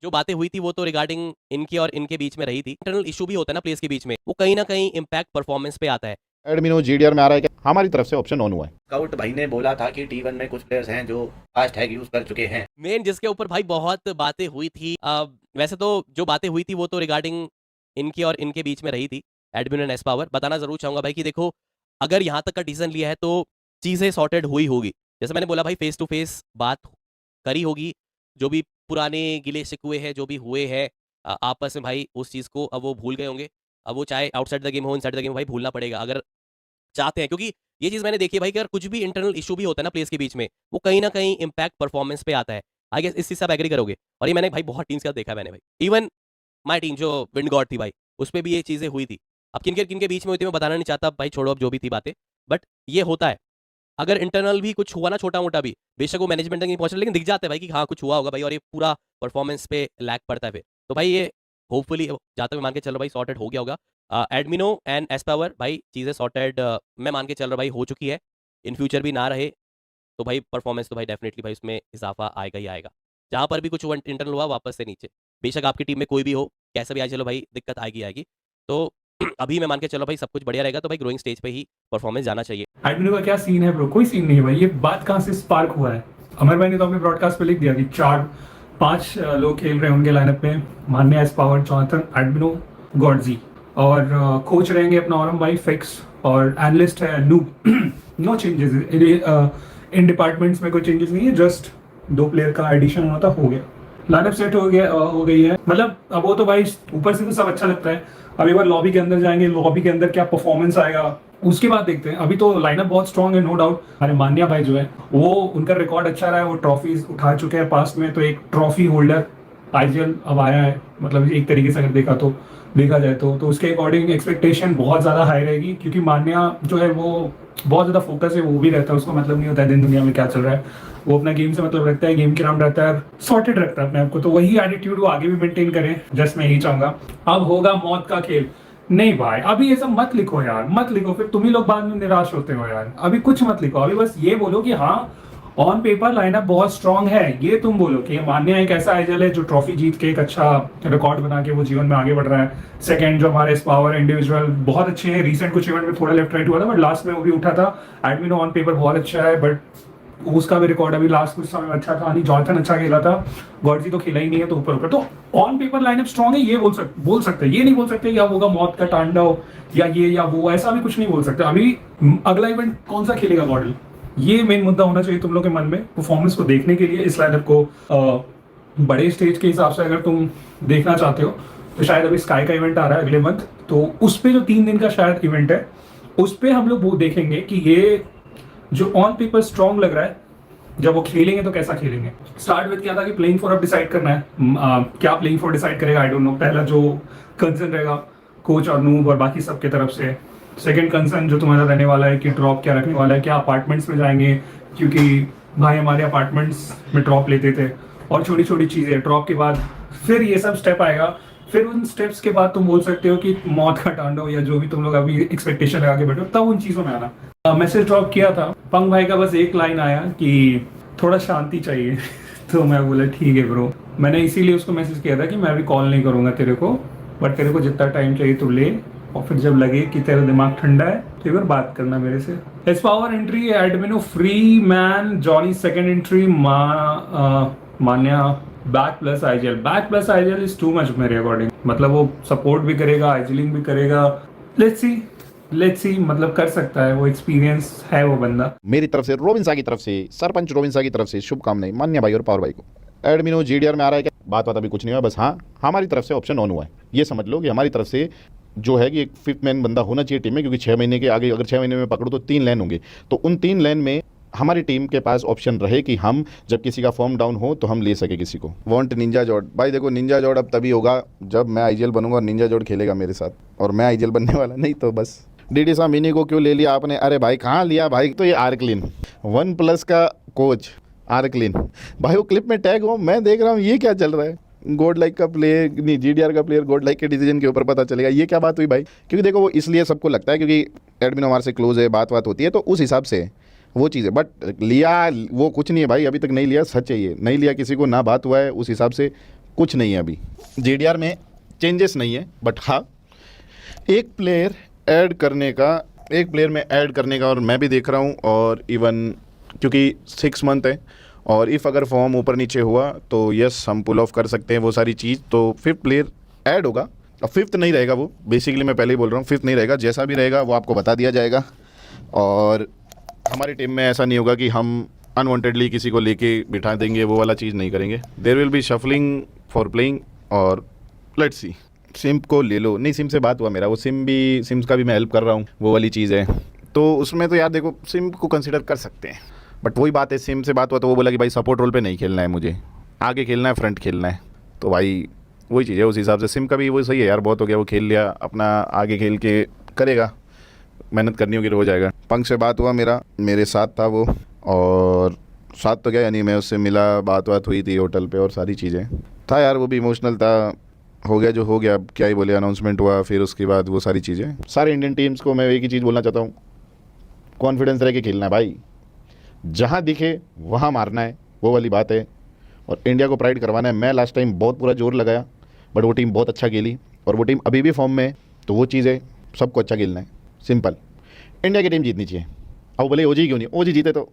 जो बातें हुई थी वो तो रिगार्डिंग इनकी और इनके बीच में रही थी। इंटरनल इशू भी होता है ना प्लेयर्स के बीच में, वो कहीं ना कहीं इम्पैक्ट परफॉर्मेंस पे आता है। एडमिनो जीडीआर में आ रहा है क्या? हमारी तरफ से ऑप्शन ऑन हुआ है। स्काउट भाई ने बोला था कि T1 में कुछ प्लेयर्स हैं जो फास्ट हैग यूज कर चुके हैं। मेन जिसके ऊपर भाई बहुत बातें हुई थी, वैसे तो जो बातें हुई थी वो तो रिगार्डिंग इनकी और इनके बीच में रही थी, एडमिन एंड एस पावर। बताना जरूर चाहूंगा भाई कि देखो, अगर यहाँ तक का डिसीजन लिया है तो चीजें सॉर्टेड हुई होगी। जैसे मैंने बोला भाई, फेस टू फेस बात करी होगी। जो भी पुराने गिले शिकवे हैं जो भी हुए हैं आपस में भाई, उस चीज को अब वो भूल गए होंगे। अब वो चाहे आउटसाइड द गेम हो इनसाइड द गेम, भाई भूलना पड़ेगा अगर चाहते हैं। क्योंकि ये चीज मैंने देखी है भाई कि अगर कुछ भी इंटरनल इशू भी होता है ना प्लेयर्स के बीच में, वो कहीं ना कहीं इम्पैक्ट परफॉर्मेंस पे आता है। आई गेस इस चीज से आप एग्री करोगे। और ये मैंने भाई बहुत टीम्स का देखा है मैंने भाई, इवन माई टीम जो विंड गॉड थी भाई, उस पर भी ये चीजें हुई थी। अब किन के बीच में हुई थी मैं बताना नहीं चाहता भाई, छोड़ो अब जो भी थी बातें। बट ये होता है, अगर इंटरनल भी कुछ हुआ ना छोटा मोटा भी, बेशक वो मैनेजमेंट तक नहीं पहुंच रहा, लेकिन दिख जाता है भाई कि हाँ कुछ हुआ होगा भाई, और ये पूरा परफॉर्मेंस पे लैग पड़ता है फिर। तो भाई ये होपफुली, जहाँ तक मैं मान के चलो भाई, सॉर्टेड हो गया होगा। एडमिनो एंड एस पावर भाई, चीज़ें सॉर्टेड मैं मान के चल रहा भाई हो चुकी है। इन फ्यूचर भी ना रहे तो भाई परफॉर्मेंस तो भाई डेफिनेटली भाई उसमें इजाफा आएगा ही आएगा। जहाँ पर भी कुछ इंटरनल हुआ वापस से नीचे, बेशक आपकी टीम में कोई भी हो, कैसा भी आए चलो भाई, दिक्कत आएगी आएगी। तो अभी मैं मान के चलो भाई सब कुछ बढ़िया रहेगा, तो भाई ग्रोइंग स्टेज पे ही परफॉर्मेंस जाना चाहिए। एडमिनो का क्या सीन है ब्रो? कोई सीन नहीं है भाई। ये बात कहाँ से स्पार्क हुआ है? अमर भाई ने तो अपने ब्रॉडकास्ट पे लिख दिया कि 4-5 लोग खेल रहे होंगे लाइनअप में। मान्य, एस पावर, जॉनथन, एडमिनो, गॉडजी। और कोच रहेंगे अपना औरम भाई फिक्स, और एनालिस्ट है noob. No changes in departments में, कोई चेंजेस नहीं है। जस्ट 2 प्लेयर का एडिशन होना था, हो गया। लाइनअप सेट हो गया, हो गई है। मतलब अब वो तो भाई ऊपर से तो सब अच्छा लगता है। अब एक बार लॉबी के अंदर जाएंगे, लॉबी के अंदर क्या परफॉर्मेंस आएगा उसके बाद देखते हैं। अभी तो लाइनअप बहुत स्ट्रांग है, नो डाउट। हमारे मान्या भाई जो है वो, उनका रिकॉर्ड अच्छा रहा है, वो ट्रॉफीज उठा चुके हैं पास्ट में। तो एक ट्रॉफी होल्डर आईजीएल अब आया है, मतलब एक तरीके से अगर देखा जाए तो उसके अकॉर्डिंग एक्सपेक्टेशन बहुत ज़्यादा हाई रहेगी। क्योंकि मान्या जो है वो बहुत ज़्यादा फोकस है, वो भी रहता है, उसको मतलब नहीं होता है दिन दुनिया में क्या चल रहा है। वो अपना गेम से मतलब रखता है, गेम के नाम रहता है, सॉर्टेड रखता है अपने आप को। तो वही एटीट्यूड वो आगे भी मेंटेन करें, जस्ट मैं यही चाहूंगा। अब होगा मौत का खेल। नहीं भाई, अभी ये सब मत लिखो यार, मत लिखो, फिर तुम ही लोग बाद में निराश होते हो यार। अभी कुछ मत लिखो, अभी बस ये बोलो कि हाँ ऑन पेपर लाइनअप बहुत स्ट्रांग है। ये तुम बोलो कि मान्य एक ऐसा आईजीएल है जो ट्रॉफी जीत के एक अच्छा रिकॉर्ड बना के वो जीवन में आगे बढ़ रहा है। सेकंड जो हमारे पावर इंडिविजुअल बहुत अच्छे हैं, रिसेंट कुछ इवेंट में थोड़ा लेफ्ट राइट हुआ था बट लास्ट में वो भी उठा था। एडमिनो ऑन पेपर बहुत अच्छा है, बट उसका भी रिकॉर्ड अभी लास्ट कुछ समय में अच्छा था नहीं। जॉनथन अच्छा खेला था, गॉडजी तो खेला ही नहीं है, तो ऊपर ऊपर तो ऑन पेपर लाइनअप स्ट्रांग है, ये बोल सकते हैं। ये नहीं बोल सकते या होगा मौत का तांडव या ये या वो, ऐसा भी कुछ नहीं बोल सकते। अभी अगला इवेंट कौन सा खेलेगा गॉडल, ये मेन मुद्दा होना चाहिए तुम लोग के मन में। परफॉर्मेंस को देखने के लिए इस लाइनअप को बड़े स्टेज के हिसाब से अगर तुम देखना चाहते हो तो शायद अभी स्काई का इवेंट आ रहा है अगले मंथ, तो उस पे जो 3 दिन का शायद इवेंट है, उस पे हम लोग वो देखेंगे कि ये जो ऑन पेपर स्ट्रांग लग रहा है, जब वो खेलेंगे तो कैसा खेलेंगे। स्टार्ट विद क्या था कि प्लेइंग फॉर अब डिसाइड करना है। क्या प्लेइंग फॉर डिसाइड करेगा आई डोंट नो। पहला जो कंसर्न रहेगा कोच और नूब और बाकी सबके तरफ से। सेकंड कंसर्न जो तुम्हारा रहने वाला है कि ड्रॉप क्या रखने वाला है, क्या अपार्टमेंट्स में जाएंगे, क्योंकि भाई हमारे अपार्टमेंट्स में ड्रॉप लेते थे, और छोटी छोटी चीज़ें ड्रॉप के बाद फिर ये सब स्टेप आएगा। फिर उन स्टेप्स के बाद तुम बोल सकते हो कि मौत का तांडव या जो भी तुम लोग अभी एक्सपेक्टेशन लगा के बैठो, तब उन चीज़ों में आना। मैसेज ड्रॉप किया था पंग भाई का, बस एक लाइन आया कि थोड़ा शांति चाहिए। तो मैं बोला ठीक है ब्रो। मैंने इसीलिए उसको मैसेज किया था कि मैं अभी कॉल नहीं करूँगा तेरे को, बट तेरे को जितना टाइम चाहिए तू ले, और फिर जब लगे कि तेरा दिमाग ठंडा है तो एक बार बात करना मेरे से। एस पावर एंट्री, एडमिनो free man, Johnny second entry, मान्या back plus IGL. Back plus IGL is too much मेरे अकॉर्डिंग। मतलब वो सपोर्ट भी करेगा, आईजीलिंग भी करेगा। लेट्स सी, मतलब कर सकता है, वो एक्सपीरियंस है वो बंदा। मेरी तरफ से, रोबिन की तरफ से, सरपंच रोबिन की तरफ से शुभकामनाएं मान्य भाई और पावर भाई को। एडमिनो जीडीआर में आ रहा है क्या? बात अभी कुछ नहीं हुआ, बस हाँ हमारी तरफ से ऑप्शन ऑन हुआ है। ये समझ लो कि हमारी तरफ से जो है कि एक 5th मैन बंदा होना चाहिए टीम में, क्योंकि 6 महीने के आगे, अगर 6 महीने में पकड़ो तो 3 लाइन होंगे। तो उन 3 लाइन में हमारी टीम के पास ऑप्शन रहे कि हम जब किसी का फॉर्म डाउन हो तो हम ले सके किसी को। वांट निंजा जॉर्ड। भाई देखो, निंजा जॉर्ड अब तभी होगा जब मैं आईजीएल बनूंगा और निंजा जॉर्ड खेलेगा मेरे साथ, और मैं आईजीएल बनने वाला नहीं तो बस। डीडी सा मिनी को क्यों ले लिया आपने? अरे भाई कहाँ लिया भाई, तो ये आर्कलिन 1+ का कोच आर्कलिन भाई, वो क्लिप में टैग हो, मैं देख रहा हूँ ये क्या चल रहा है। गोड लाइक का प्लेयर नहीं, जीडीआर का प्लेयर गोड लाइक के डिसीजन के ऊपर पता चलेगा ये क्या बात हुई भाई। क्योंकि देखो वो इसलिए सबको लगता है क्योंकि एडमिन हमारे से क्लोज है, बात होती है, तो उस हिसाब से वो चीज़ है। बट लिया वो कुछ नहीं है भाई, अभी तक नहीं लिया, सच है ये, नहीं लिया किसी को, ना बात हुआ है उस हिसाब से। कुछ नहीं है अभी। जेडीआर में चेंजेस नहीं है, बट हाँ एक प्लेयर में ऐड करने का और मैं भी देख रहा हूँ, और इवन क्योंकि 6 मंथ है और इफ़ अगर फॉर्म ऊपर नीचे हुआ तो यस हम पुल ऑफ कर सकते हैं वो सारी चीज़। तो 5th प्लेयर ऐड होगा, अब 5th नहीं रहेगा वो, बेसिकली मैं पहले ही बोल रहा हूँ 5th नहीं रहेगा, जैसा भी रहेगा वो आपको बता दिया जाएगा। और हमारी टीम में ऐसा नहीं होगा कि हम अनवांटेडली किसी को लेके बिठा देंगे, वो वाला चीज़ नहीं करेंगे। There will be shuffling for playing, और लेट्स सी। सिम को ले लो, नहीं सिम से बात हुआ मेरा, वो सिम्स का भी मैं हेल्प कर रहा हूँ, वो वाली चीज़ है। तो उसमें तो यार देखो सिम को कंसिडर कर सकते हैं, बट वही बात है, सिम से बात हुआ तो वो बोला कि भाई सपोर्ट रोल पे नहीं खेलना है, मुझे आगे खेलना है, फ्रंट खेलना है। तो भाई वही चीज़ है, उस हिसाब से सिम का भी वो सही है यार, बहुत हो गया, वो खेल लिया अपना, आगे खेल के करेगा, मेहनत करनी होगी तो हो जाएगा। पंख से बात हुआ मेरे साथ था वो, और साथ तो क्या यानी मैं उससे मिला, बात हुई थी होटल पे और सारी चीज़ें था यार, वो भी इमोशनल था। हो गया जो हो गया, अब क्या ही बोले, अनाउंसमेंट हुआ फिर उसके बाद वो सारी चीज़ें। सारे इंडियन टीम्स को मैं एक ही चीज़ बोलना चाहता हूँ, कॉन्फिडेंस रह के खेलना है भाई, जहाँ दिखे वहाँ मारना है, वो वाली बात है, और इंडिया को प्राइड करवाना है। मैं लास्ट टाइम बहुत पूरा जोर लगाया, बट वो टीम बहुत अच्छा खेली और वो टीम अभी भी फॉर्म में है, तो वो चीज़ है, सबको अच्छा खेलना है, सिंपल। इंडिया की टीम जीतनी चाहिए, अब भले ओजी क्यों नहीं, ओजी जीते तो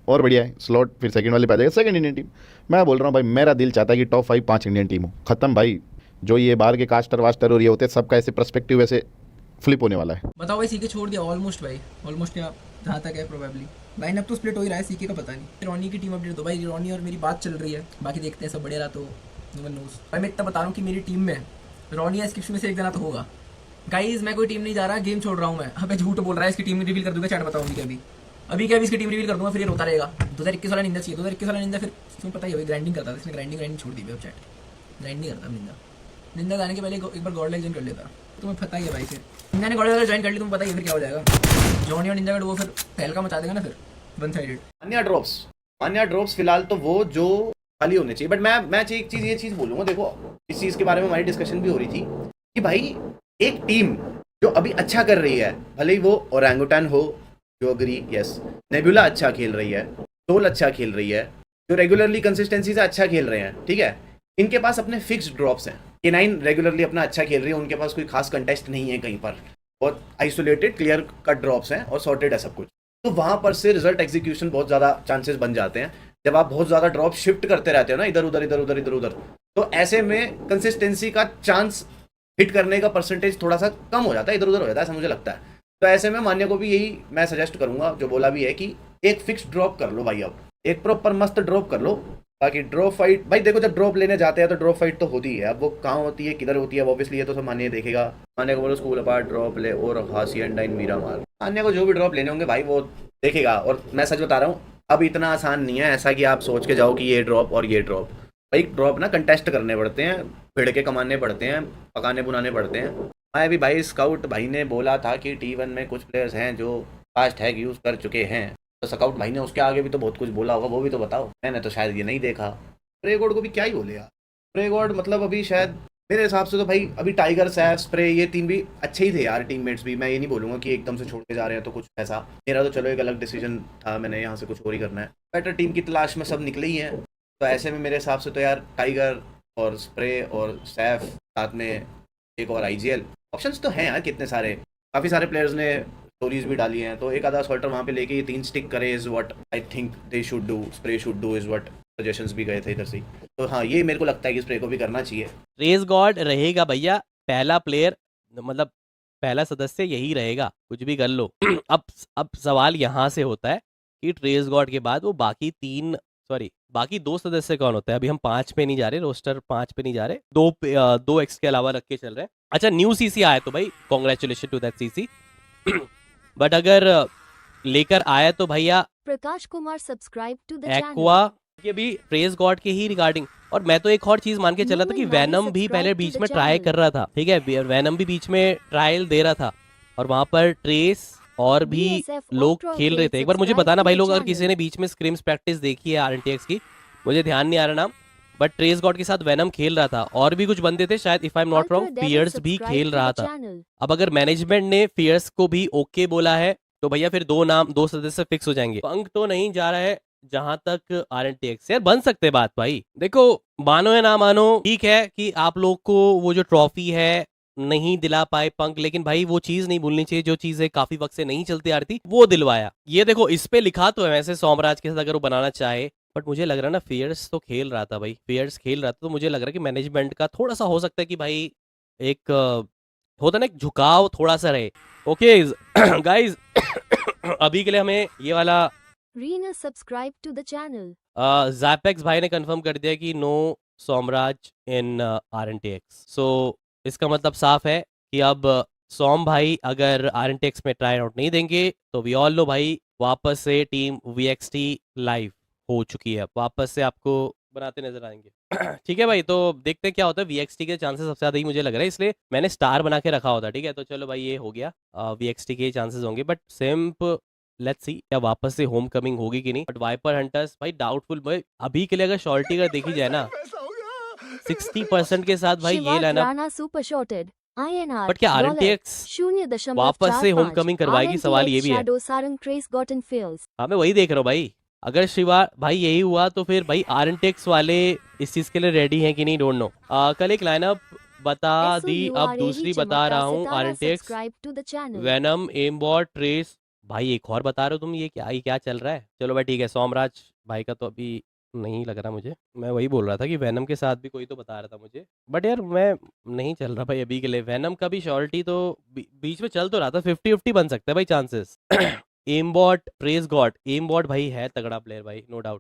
और बढ़िया है, स्लॉट फिर सेकंड वाले पे आ जाएगा, सेकंड इंडियन टीम। मैं बोल रहा हूँ भाई, मेरा दिल चाहता है कि टॉप 5 5 इंडियन टीम हो, खत्म भाई। जो ये बाहर के कास्टर वास्टर और ये होते हैं, सबका ऐसे पर्सपेक्टिव ऐसे फ्लिप होने वाला है। बताओ भाई, सीके छोड़ दिया ऑलमोस्ट भाई, ऑलमोस्ट क्या जहाँ तक है प्रोबेबली लाइन अप तो स्प्लिट हो ही रहा है, सीके का पता नहीं। रॉनी की टीम अपडेट तो भाई, रॉनी और मेरी बात चल रही है, बाकी देखते हैं सब बढ़िया रहा तो नो वन नोस। भाई मैं इतना बता रहा हूँ कि मेरी टीम में रॉनी या स्किप्स में से एक जना तो होगा। गाइज मैं कोई टीम नहीं जा रहा, गेम छोड़ रहा हूँ मैं। अबे झूठ बोल रहा है, इसकी टीम रिवील कर दूंगा, चैट बताऊंगी अभी क्या इसकी टीम रिवील कर दूंगा, फिर ये रोता रहेगा। 2021 वाला निंदा चाहिए, 2021 वाला निंदा फिर तुम्हें पता ही है ग्राइंडिंग करता था, इसने ग्राइंडिंग छोड़ दी चैट, ग्राइंड नहीं करता निंदा जाने के पहले एक बार गॉड लाइक ज्वाइन कर लेता, तुम्हें पता ही है भाई। फिर निंदा ने गॉड लाइक ज्वाइन कर ली, तुम्हें पता ही है फिर क्या हो जाएगा, जॉनी और निंदा वो फिर तहलका मचा देगा ना, फिर वन साइडेड। मान्या ड्रॉप्स फिलहाल तो वो जो खाली होने चाहिए, बट मैं ये चीज़ बोलूँगा, देखो इस चीज़ के बारे में हमारी डिस्कशन भी हो रही थी कि भाई एक टीम जो अभी अच्छा कर रही है, भले ही वो ओरंगुटान हो, जो अग्री, यस, नेबुला अच्छा खेल रही है, टोल अच्छा खेल रही है, जो रेगुलरली कंसिस्टेंसी से अच्छा खेल रहे हैं, ठीक है, इनके पास अपने फिक्स्ड ड्रॉप्स हैं। K9 रेगुलरली अपना अच्छा खेल रही है, उनके पास कोई खास कंटेस्ट नहीं है कहीं पर, बहुत आइसोलेटेड क्लियर कट ड्रॉप्स हैं और सॉर्टेड है सब कुछ। तो वहाँ पर से रिजल्ट एग्जीक्यूशन बहुत ज़्यादा चांसेस बन जाते हैं जब आप बहुत ज़्यादा ड्रॉप शिफ्ट करते रहते हो ना, इधर उधर। तो ऐसे में कंसिस्टेंसी का चांस हिट करने का परसेंटेज थोड़ा सा कम हो जाता है, इधर उधर हो जाता है, ऐसा मुझे लगता है। तो ऐसे में मान्य को भी यही मैं सजेस्ट करूंगा, जो बोला भी है कि एक फिक्स ड्रॉप कर लो भाई, अब एक प्रॉपर मस्त ड्रॉप कर लो, ताकि ड्रॉप फाइट, भाई देखो जब ड्रॉप लेने जाते हैं तो ड्रॉप फाइट तो होती है, अब वो कहाँ होती है, किधर होती है, ऑब्वियसली ये तो सब मान्य देखेगा। मान्य को बोलो स्कूल अपार्ट ड्रॉप ले और हासी एंड डाइन मीरा मार, मान्य को जो भी ड्रॉप लेने होंगे भाई वो देखेगा। और मैं सच बता रहा हूँ, अब इतना आसान नहीं है ऐसा कि आप सोच के जाओ कि ये ड्रॉप और ये ड्रॉप, भाई ड्रॉप ना कंटेस्ट करने पड़ते हैं, भिड़ के कमाने पड़ते हैं, पकाने बुनाने पड़ते हैं। मैं भी भाई स्काउट भाई ने बोला था कि T1 में कुछ प्लेयर्स हैं जो फास्ट हैक यूज़ कर चुके हैं, तो स्काउट भाई ने उसके आगे भी तो बहुत कुछ बोला होगा, वो भी तो बताओ। मैंने तो शायद ये नहीं देखा। प्रेगोड को भी क्या ही बोले यार, प्रेगोड मतलब अभी शायद मेरे हिसाब से तो भाई अभी टाइगर, सैफ, स्प्रे ये 3 भी अच्छे ही थे यार टीममेट्स भी। मैं ये नहीं बोलूँगा कि एकदम से छोड़ के जा रहे हैं तो कुछ ऐसा, मेरा तो चलो एक अलग डिसीजन था, मैंने यहाँ से कुछ और ही करना है, बेटर टीम की तलाश में सब निकले ही हैं। तो ऐसे में मेरे हिसाब से तो यार टाइगर और स्प्रे और सैफ, साथ में एक और IGL, ऑप्शंस तो हैं यार कितने सारे, काफ़ी सारे प्लेयर्स ने स्टोरीज भी डाली हैं, तो एक आधा सॉल्टर वहाँ पे लेके ये 3 स्टिक करे is what I think they should do, spray should do is what suggestions भी गए थे इधर से। तो हाँ, ये मेरे को लगता है कि स्प्रे को भी करना चाहिए। ट्रेस गॉड रहेगा भैया, पहला प्लेयर, मतलब पहला सदस्य यही रहेगा, कुछ भी कर लो। अब सवाल यहाँ से होता है कि ट्रेस गॉड के बाद वो बाकी 2 सदस्य कौन होता है। अभी हम 5 पे नहीं जा रहे, रोस्टर 5 पे नहीं जा रहे, 2 एक्स के अलावा रख के चल रहे हैं। अच्छा, न्यू CC आया तो भाई congratulation to that CC। But अगर लेकर आया तो भैया Prakash Kumar subscribe to the channel. एक्वा ये भी ट्रेस गॉड के ही रिगार्डिंग। और मैं तो एक और चीज मान के चला था कि वैनम भी पहले बीच में ट्राई कर रहा था, ठीक है, वैनम भी बीच में ट्रायल दे रहा था और वहां पर ट्रेस और भी लोग खेल रहे थे। एक बार मुझे बताना भाई लोग, अगर किसी ने बीच में स्क्रिम्स प्रैक्टिस देखी है RNTX की, मुझे ध्यान नहीं आ रहा नाम, बट ट्रेस गॉड के साथ वैनम खेल रहा था और भी कुछ बंदे थे शायद, if I am not wrong Fierce भी खेल रहा था। अब अगर मैनेजमेंट ने फियर्स को भी ओके बोला है तो भैया फिर 2 सदस्य फिक्स हो जाएंगे। पंख तो नहीं जा रहा है जहां तक RNTX यार बन सकते बात भाई, देखो मानो या ना मानो ठीक है कि आप लोग को वो जो ट्रॉफी है नहीं दिला पाए पंक, लेकिन भाई वो चीज नहीं भूलनी चाहिए जो चीजें काफी वक्त से नहीं चलती आ रही थी वो दिलवाया। ये देखो इस पे लिखा तो है वैसे सोमराज के साथ अगर वो बनाना चाहे, बट मुझे लग रहा है ना फेयर्स तो खेल रहा था भाई, फेयर्स खेल रहा था, तो मुझे लग रहा है कि मैनेजमेंट का थोड़ा सा हो सकता है कि भाई एक होता ना एक झुकाव थोड़ा सा रहे। ओके गाइस अभी के लिए हमें ये वाला Rena subscribe to the channel. जैपेक्स भाई ने कंफर्म कर दिया कि नो सोमराज इन RNTX। सो इसका मतलब साफ है कि अब सोम भाई अगर RNTX में ट्राई आउट नहीं देंगे तो वी ऑल नो भाई वापस से टीम VXT लाइव हो चुकी है, वापस से आपको बनाते नजर आएंगे। ठीक है भाई, तो देखते हैं क्या होता है। VXT के चांसेस सबसे ज्यादा ही मुझे लग रहा है, इसलिए मैंने स्टार बना के रखा होता। ठीक है, तो चलो भाई ये हो गया, VXT के चांसेस होंगे, बट सिम्प लेट्स सी क्या वापस से होम कमिंग होगी कि नहीं। बट वाइपर हंटर्स भाई डाउटफुल भाई, अभी के लिए अगर शॉर्टी अगर देखी जाए ना 60% के साथ भाई ये Shivat lineup, Rana super shorted. INR. But क्या Dollar. RNTX 0.45 वापस से होम कमिंग करवाएगी, सवाल ये भी है। Shadow Sarang Trace gotten fails. हाँ मैं वही देख रहा हूँ भाई, अगर शिवा भाई यही हुआ तो फिर भाई RNTX वाले इस चीज के लिए रेडी हैं कि नहीं, डोंट नो। कल एक लाइनअप बता दी, अब दूसरी बता रहा हूँ। RNTX Subscribe to the channel. Venom aimbot trace, भाई एक और बता रहे हो तुम, ये क्या चल रहा है। चलो भाई ठीक है, सोमराज भाई का तो अभी नहीं लग रहा मुझे, मैं वही बोल रहा था कि वेनम के साथ भी कोई तो बता रहा था मुझे, बट यार मैं नहीं चल रहा भाई अभी के लिए। वेनम का भी शॉर्टी तो बीच में चल तो रहा था, 50-50 बन सकता है भाई chances. Aimbot press God, aimbot भाई है तगड़ा प्लेयर भाई, नो डाउट।